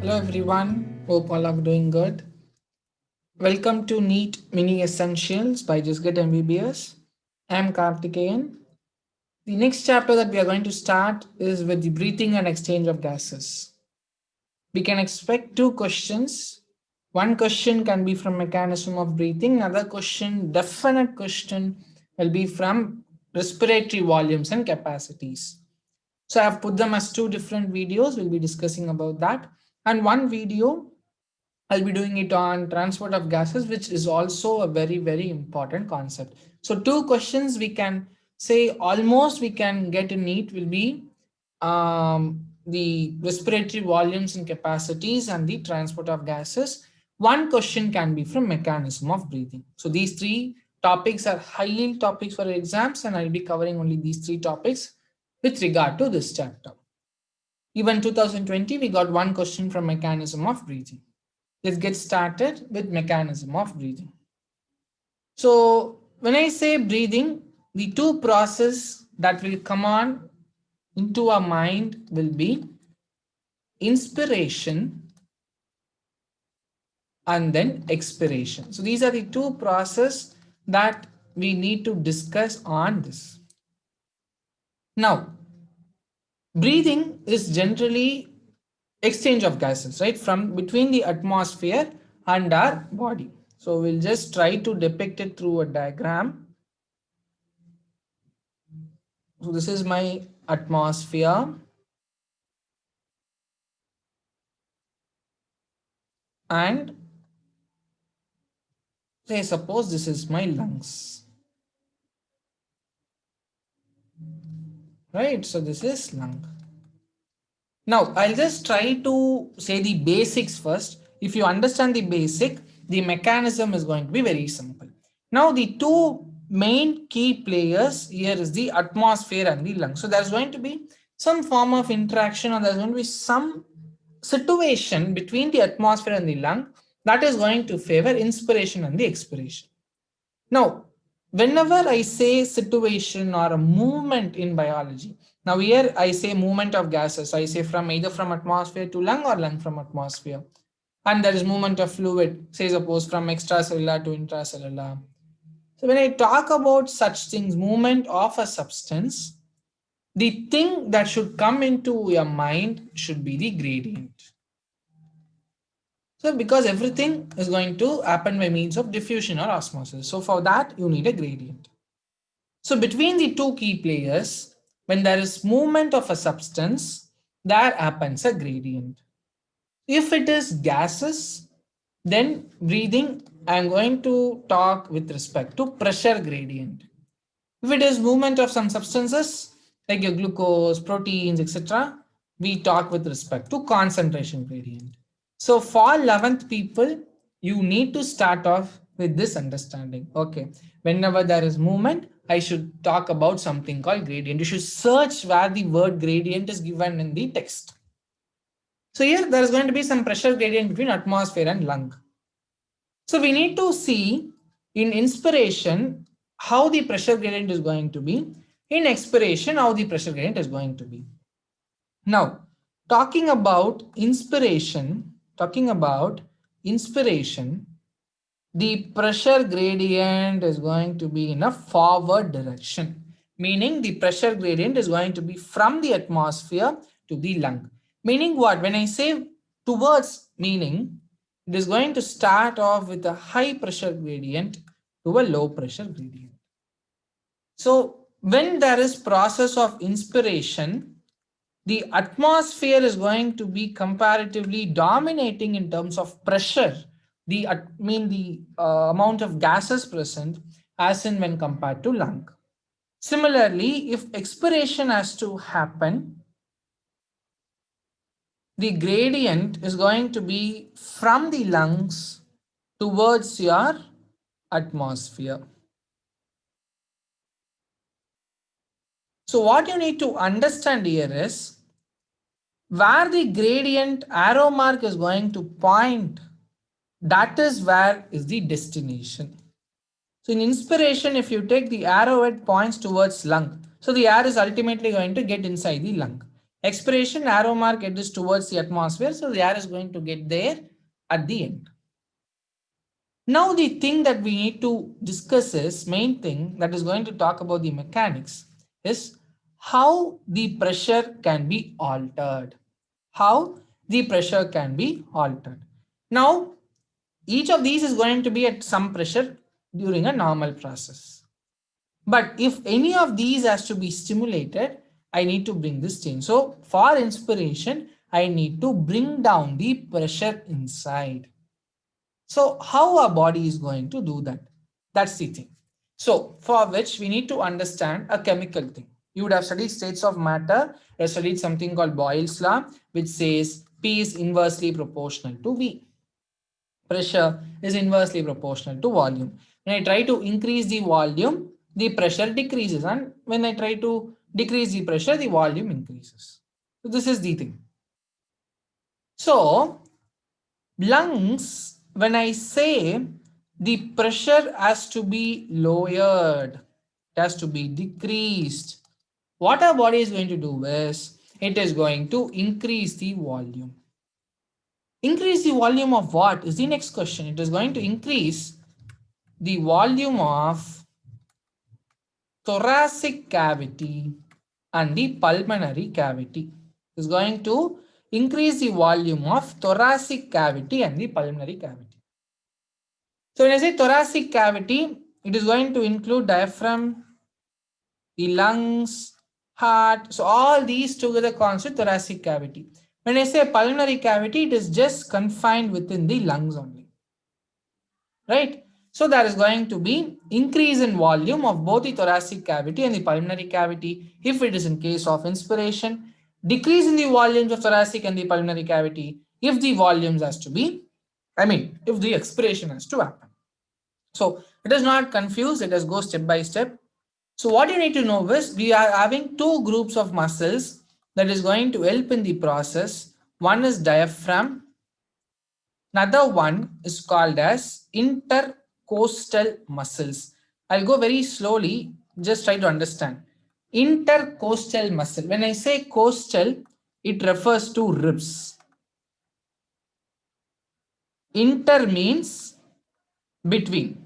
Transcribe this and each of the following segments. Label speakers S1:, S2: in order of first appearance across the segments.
S1: Hello everyone, hope all are doing good. Welcome to NEET Mini Essentials by Just Get MBBS. I am Karthikeyan. The next chapter that we are going to start is with the breathing and exchange of gases. We can expect two questions. One question can be from mechanism of breathing, another question, definite question, will be from respiratory volumes and capacities. So I have put them as two different videos. We'll be discussing about that. And one video I'll be doing it on transport of gases, which is also a very, very important concept. So two questions we can say almost we can get in NEET will be the respiratory volumes and capacities and the transport of gases. One question can be from mechanism of breathing. So these three topics are high yield topics for exams, and I'll be covering only these three topics with regard to this chapter. Even 2020, we got one question from mechanism of breathing. Let's get started with mechanism of breathing. So when I say breathing, the two process that will come on into our mind will be inspiration and then expiration. So these are the two process that we need to discuss on this. Now, breathing is generally exchange of gases, right, from between the atmosphere and our body. So we'll just try to depict it through a diagram. So this is my atmosphere, and say suppose this is my lungs, right? So this is lung. Now I'll just try to say the basics first. If you understand the basic, the mechanism is going to be very simple. Now the two main key players here is the atmosphere and the lung. So there's going to be some form of interaction, or there's going to be some situation between the atmosphere and the lung that is going to favor inspiration and the expiration. Now, whenever I say situation or a movement in biology, now here I say movement of gases. I say from either from atmosphere to lung or lung from atmosphere. And there is movement of fluid, say suppose from extracellular to intracellular. So when I talk about such things, movement of a substance, the thing that should come into your mind should be the gradient. So because everything is going to happen by means of diffusion or osmosis. So for that, you need a gradient. So between the two key players, when there is movement of a substance, there happens a gradient. If it is gases, then breathing, I am going to talk with respect to pressure gradient. If it is movement of some substances like your glucose, proteins, etc., we talk with respect to concentration gradient. So for 11th people, you need to start off with this understanding. Okay, whenever there is movement, I should talk about something called gradient. You should search where the word gradient is given in the text. So here there is going to be some pressure gradient between atmosphere and lung. So we need to see in inspiration how the pressure gradient is going to be, in expiration how the pressure gradient is going to be. Now, talking about inspiration, the pressure gradient is going to be in a forward direction, meaning the pressure gradient is going to be from the atmosphere to the lung. Meaning what? When I say towards, meaning it is going to start off with a high pressure gradient to a low pressure gradient. So when there is process of inspiration, the atmosphere is going to be comparatively dominating in terms of pressure, the amount of gases present as in when compared to lung. Similarly, if expiration has to happen, the gradient is going to be from the lungs towards your atmosphere. So what you need to understand here is where the gradient arrow mark is going to point, that is where is the destination. So in inspiration, if you take the arrow, it points towards lung. So the air is ultimately going to get inside the lung. Expiration, arrow mark it is towards the atmosphere, so the air is going to get there at the end. Now the thing that we need to discuss is, main thing that is going to talk about the mechanics is how the pressure can be altered. How the pressure can be altered. Now each of these is going to be at some pressure during a normal process. But if any of these has to be stimulated, I need to bring this change. So for inspiration, I need to bring down the pressure inside. So how our body is going to do that? That's the thing. So for which we need to understand a chemical thing. You would have studied states of matter, you have studied something called Boyle's law, which says P is inversely proportional to V. Pressure is inversely proportional to volume. When I try to increase the volume, the pressure decreases, and when I try to decrease the pressure, the volume increases. So this is the thing. So lungs, when I say the pressure has to be lowered, it has to be decreased, what our body is going to do is it is going to increase the volume. Increase the volume of what is the next question. It is going to increase the volume of thoracic cavity and the pulmonary cavity. It is going to increase the volume of thoracic cavity and the pulmonary cavity. So when I say thoracic cavity, it is going to include diaphragm, the lungs, heart. So all these together constitute thoracic cavity. When I say pulmonary cavity, it is just confined within the lungs only. Right? So there is going to be increase in volume of both the thoracic cavity and the pulmonary cavity if it is in case of inspiration. Decrease in the volumes of thoracic and the pulmonary cavity if the volumes has to be, if the expiration has to happen. So it is not confused, let us go step by step. So what you need to know is we are having two groups of muscles that is going to help in the process. One is diaphragm. Another one is called as intercostal muscles. I'll go very slowly, just try to understand. Intercostal muscle. When I say costal, it refers to ribs. Inter means between.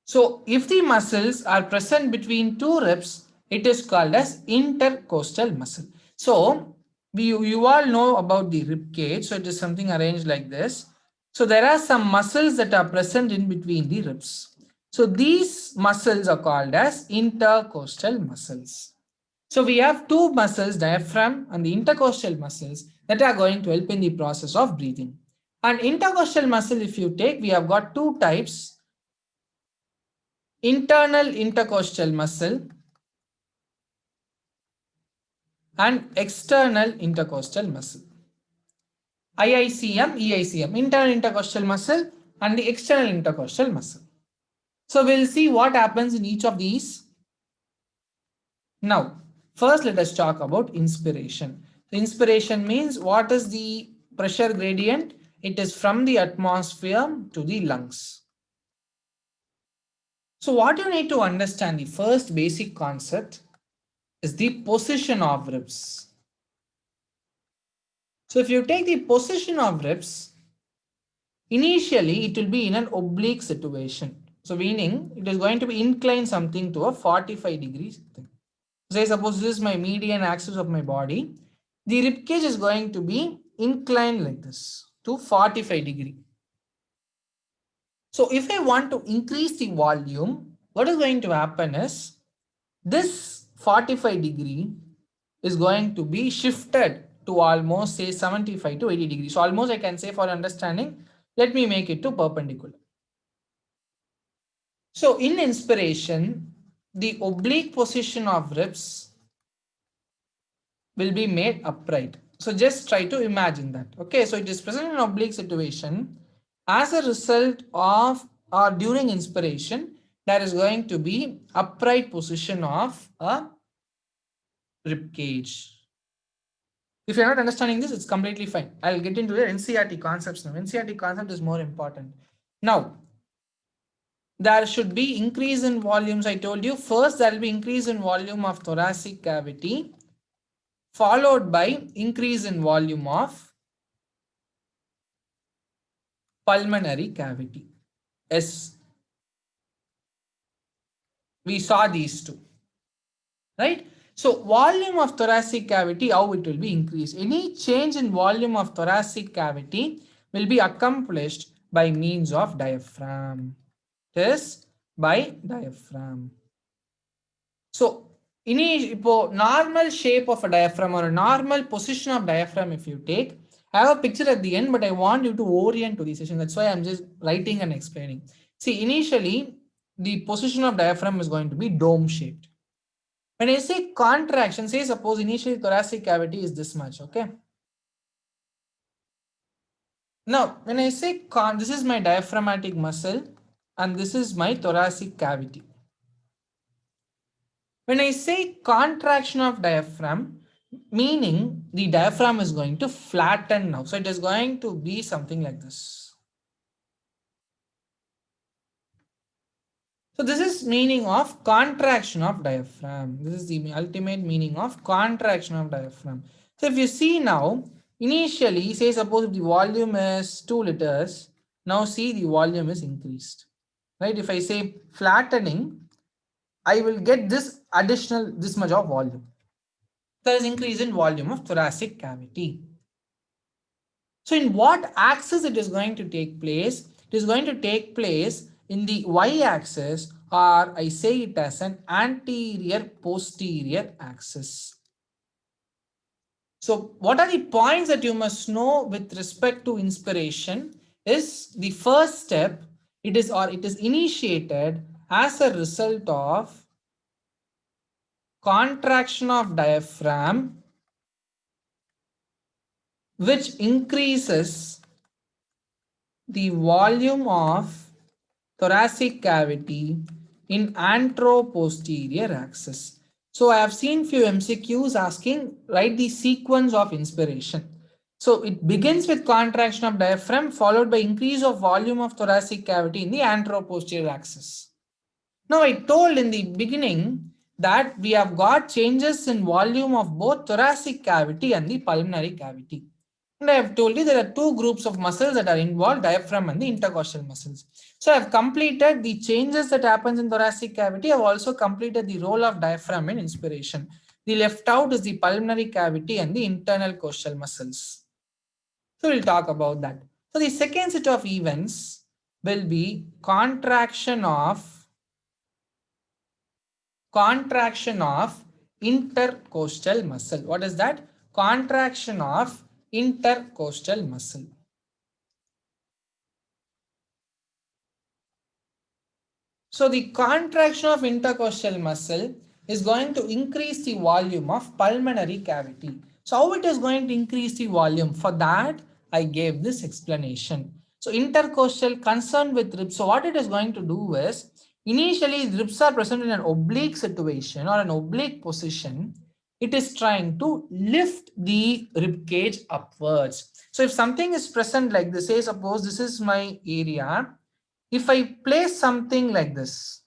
S1: So if the muscles are present between two ribs, it is called as intercostal muscle. So you all know about the rib cage. So it is something arranged like this. So there are some muscles that are present in between the ribs. So these muscles are called as intercostal muscles. So we have two muscles, diaphragm and the intercostal muscles, that are going to help in the process of breathing. And intercostal muscle, if you take, we have got two types: internal intercostal muscle and external intercostal muscle. IICM, EICM, internal intercostal muscle and the external intercostal muscle. So we'll see what happens in each of these. Now, first let us talk about inspiration. So inspiration means what is the pressure gradient? It is from the atmosphere to the lungs. So what you need to understand, the first basic concept is the position of ribs. So if you take the position of ribs, initially it will be in an oblique situation. So meaning it is going to be inclined something to a 45 degrees thing. Say suppose this is my median axis of my body. The rib cage is going to be inclined like this to 45 degree. So if I want to increase the volume, what is going to happen is this 45 degree is going to be shifted to almost say 75 to 80 degrees. So almost I can say, for understanding, let me make it to perpendicular. So in inspiration, the oblique position of ribs will be made upright. So just try to imagine that. Okay, so it is present in an oblique situation. As a result of or during inspiration, there is going to be upright position of a rib cage. If you're not understanding this, it's completely fine. I'll get into the NCERT concepts now. NCERT concept is more important. Now, there should be increase in volumes. I told you first there will be increase in volume of thoracic cavity, followed by increase in volume of pulmonary cavity. Yes, we saw these two, right? So volume of thoracic cavity, how it will be increased? Any change in volume of thoracic cavity will be accomplished by means of diaphragm. This by diaphragm. So normal shape of a diaphragm or a normal position of diaphragm, if you take, I have a picture at the end, but I want you to orient to the session. That's why I'm just writing and explaining. See, initially, the position of diaphragm is going to be dome shaped. When I say contraction, say suppose initially thoracic cavity is this much, okay? Now, when I say this is my diaphragmatic muscle and this is my thoracic cavity. When I say contraction of diaphragm, meaning the diaphragm is going to flatten now. So it is going to be something like this. So this is meaning of contraction of diaphragm. This is the ultimate meaning of contraction of diaphragm. So if you see now, initially say suppose if the volume is 2 liters, now see the volume is increased. Right? If I say flattening, I will get this additional this much of volume. There is increase in volume of thoracic cavity. So in what axis it is going to take place? It is going to take place in the y-axis, or I say it as an anterior posterior axis. So what are the points that you must know with respect to inspiration is the first step, it is initiated as a result of contraction of diaphragm, which increases the volume of thoracic cavity in anteroposterior axis. So I have seen few MCQs asking, write the sequence of inspiration. So it begins with contraction of diaphragm followed by increase of volume of thoracic cavity in the anteroposterior axis. Now I told in the beginning that we have got changes in volume of both thoracic cavity and the pulmonary cavity. And I have told you there are two groups of muscles that are involved, diaphragm and the intercostal muscles. So I have completed the changes that happens in thoracic cavity. I have also completed the role of diaphragm in inspiration. The left out is the pulmonary cavity and the internal costal muscles. So we'll talk about that. So the second set of events will be contraction of intercostal muscle. What is that? Contraction of intercostal muscle. So the contraction of intercostal muscle is going to increase the volume of pulmonary cavity. So how it is going to increase the volume? For that, I gave this explanation. So intercostal concern with ribs. So what it is going to do is, initially the ribs are present in an oblique situation or an oblique position. It is trying to lift the rib cage upwards. So if something is present like this, say suppose this is my area, if I place something like this,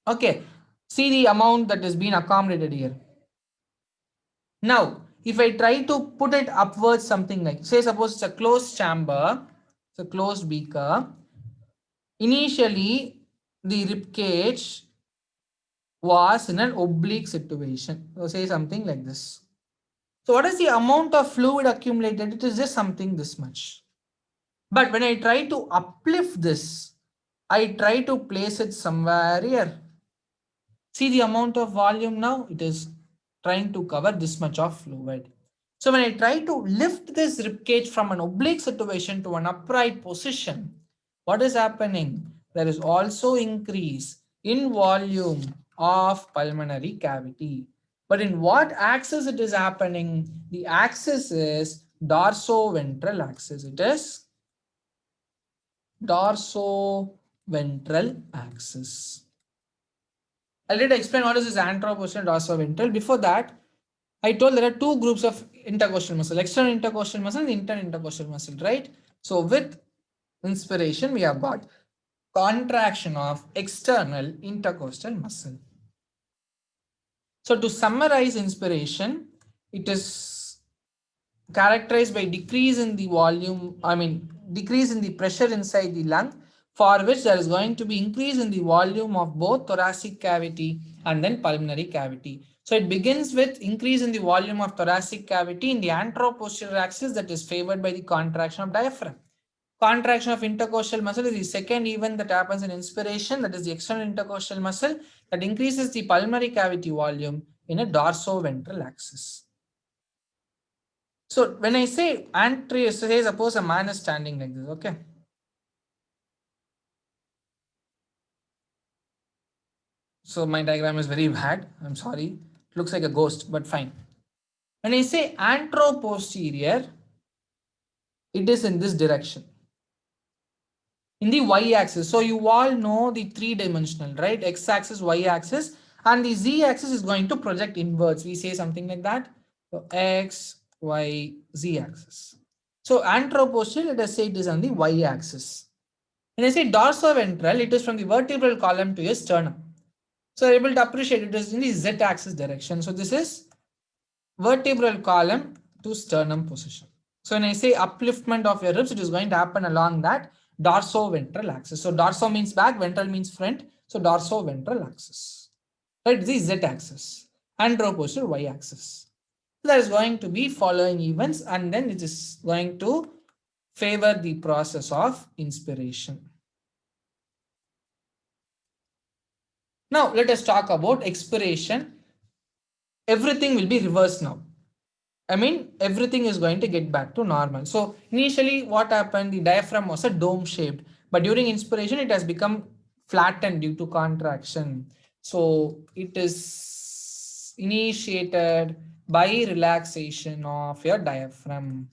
S1: okay, see the amount that is being accommodated here. Now, if I try to put it upwards, something like, say suppose it's a closed chamber, it's a closed beaker. Initially, the rib cage was in an oblique situation. So say something like this. So what is the amount of fluid accumulated? It is just something this much. But when I try to uplift this, I try to place it somewhere here. See the amount of volume now? It is trying to cover this much of fluid. So when I try to lift this ribcage from an oblique situation to an upright position, what is happening? There is also increase in volume of pulmonary cavity. But in what axis it is happening? The axis is dorsoventral axis. It is dorsoventral axis. I did explain what is this anteroposterior and dorsoventral. Before that, I told there are two groups of intercostal muscle, external intercostal muscle and internal intercostal muscle, right? So with inspiration, we have got contraction of external intercostal muscle. So to summarize inspiration, it is characterized by decrease in the volume, decrease in the pressure inside the lung, for which there is going to be increase in the volume of both thoracic cavity and then pulmonary cavity. So it begins with increase in the volume of thoracic cavity in the anteroposterior axis, that is favored by the contraction of diaphragm. Contraction of intercostal muscle is the second event that happens in inspiration, that is the external intercostal muscle, that increases the pulmonary cavity volume in a dorsoventral axis. So when I say anterior, say suppose a man is standing like this, okay? So my diagram is very bad. I'm sorry. It looks like a ghost, but fine. When I say anteroposterior, it is in this direction. In the y-axis. So you all know the three-dimensional, right? X-axis, y-axis, and the z-axis is going to project inwards. We say something like that. So x, y, z-axis. So anteroposterior, let us say it is on the y-axis. When I say dorsoventral, it is from the vertebral column to your sternum. So you're able to appreciate it is in the z-axis direction. So this is vertebral column to sternum position. So when I say upliftment of your ribs, it is going to happen along that dorsoventral axis. So dorso means back, ventral means front. So dorsoventral axis. Right, this is z-axis. Anteroposterior y-axis. So there is going to be following events, and then it is going to favor the process of inspiration. Now let us talk about expiration. Everything will be reversed now. Everything is going to get back to normal. So initially what happened, the diaphragm was a dome shaped, but during inspiration it has become flattened due to contraction. So it is initiated by relaxation of your diaphragm.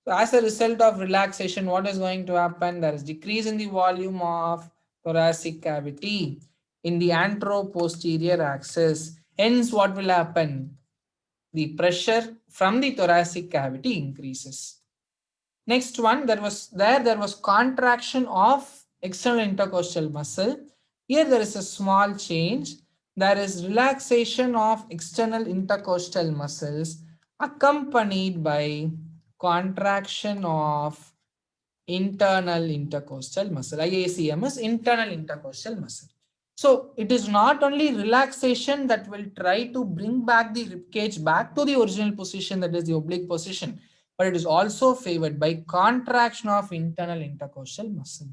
S1: So as a result of relaxation, what is going to happen? There is decrease in the volume of thoracic cavity in the anteroposterior axis. Hence, what will happen? The pressure from the thoracic cavity increases. Next one, there was contraction of external intercostal muscle. Here there is a small change. There is relaxation of external intercostal muscles accompanied by contraction of internal intercostal muscle. IACM is internal intercostal muscle. So it is not only relaxation that will try to bring back the ribcage back to the original position, that is the oblique position, but it is also favored by contraction of internal intercostal muscle.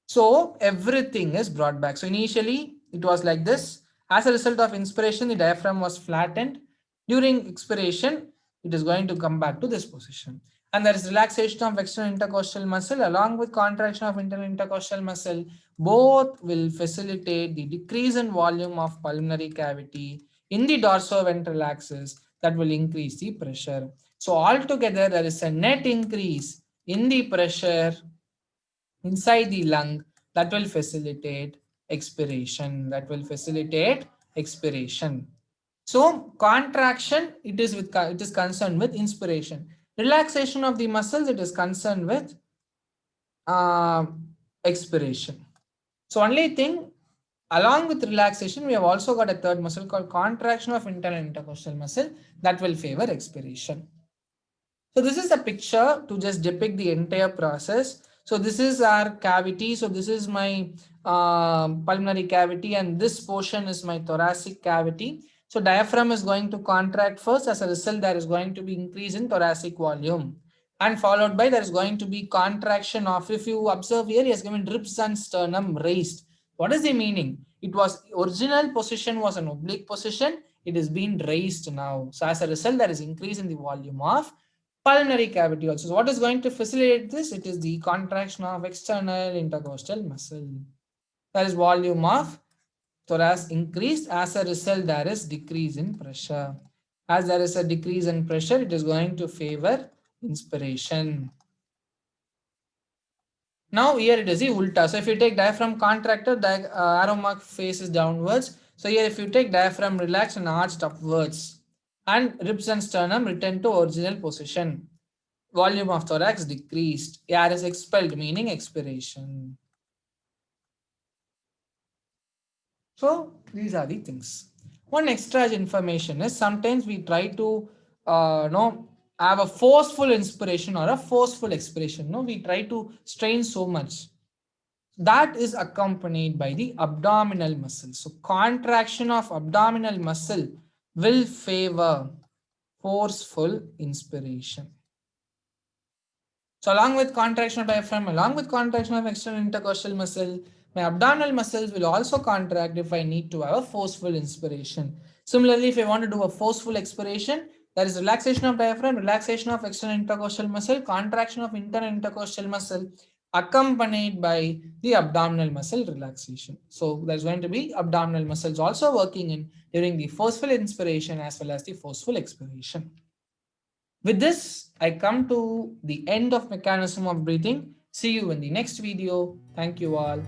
S1: So everything is brought back. So initially it was like this. As a result of inspiration, the diaphragm was flattened. During expiration, it is going to come back to this position. And there is relaxation of external intercostal muscle along with contraction of internal intercostal muscle. Both will facilitate the decrease in volume of pulmonary cavity in the dorsoventral axis that will increase the pressure. So altogether, there is a net increase in the pressure inside the lung that will facilitate expiration. So contraction, it is concerned with inspiration. Relaxation of the muscles, it is concerned with uh, expiration. So only thing, along with relaxation, we have also got a third muscle called contraction of internal intercostal muscle that will favor expiration. So this is a picture to just depict the entire process. So this is our cavity. So this is my pulmonary cavity, and this portion is my thoracic cavity. So diaphragm is going to contract first. As a result, there is going to be increase in thoracic volume, and followed by there is going to be contraction of, if you observe here, he has given ribs and sternum raised. What is the meaning? It was original position was an oblique position. It is being raised now. So as a result, there is increase in the volume of pulmonary cavity also. So what is going to facilitate this? It is the contraction of external intercostal muscle. There is volume of thorax increased. As a result, there is decrease in pressure. As there is a decrease in pressure, it is going to favor inspiration. Now here it is the ulta. So if you take diaphragm contractor, the arrow mark faces downwards. So here if you take diaphragm relaxed and arched upwards, and ribs and sternum return to original position. Volume of thorax decreased. Air is expelled, meaning expiration. So these are the things. One extra information is sometimes we try to have a forceful inspiration or a forceful expiration. No, we try to strain so much. That is accompanied by the abdominal muscle. So contraction of abdominal muscle will favor forceful inspiration. So along with contraction of diaphragm, along with contraction of external intercostal muscle, my abdominal muscles will also contract if I need to have a forceful inspiration. Similarly, if I want to do a forceful expiration, there is relaxation of diaphragm, relaxation of external intercostal muscle, contraction of internal intercostal muscle, accompanied by the abdominal muscle relaxation. So there's going to be abdominal muscles also working in during the forceful inspiration as well as the forceful expiration. With this, I come to the end of mechanism of breathing. See you in the next video. Thank you all.